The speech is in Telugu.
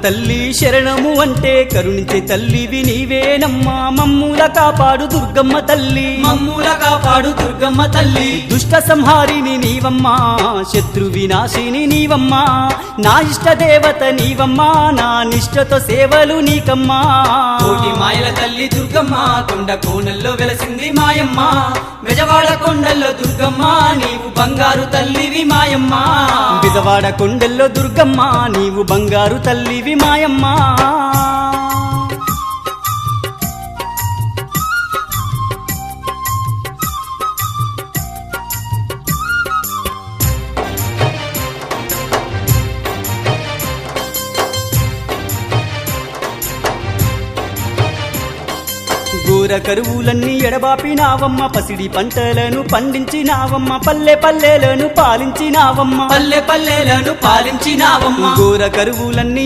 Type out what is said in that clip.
తల్లి శరణము అంటే కరుణించే తల్లివి నీవేనమ్మా మమ్ముల కాపాడు దుర్గమ్మ తల్లి మమ్ముల కాపాడు దుర్గమ్మ తల్లి దుష్ట సంహారిని నీవమ్మా శత్రు వినాశిని నీవమ్మా నా ఇష్ట దేవత నీవమ్మా నా నిష్టతో సేవలు నీకమ్మా కోటి మాయల తల్లి దుర్గమ్మ కొండ కోనల్లో వెలసింది మాయమ్మ బెజవాడ కొండల్లో దుర్గమ్మ నీవు బంగారు తల్లివి మాయమ్మ బిజవాడ కొండల్లో దుర్గమ్మ నీవు బంగారు తల్లివి మాయమ్మ ఘోర కరువులన్నీ ఎడబాపినావమ్మ పసిడి పంటలను పండించినావమ్మ పల్లె పల్లెలను పాలించినావమ్మ పల్లె పల్లెలను పాలించినావమ్మ ఘోర కరువులన్నీ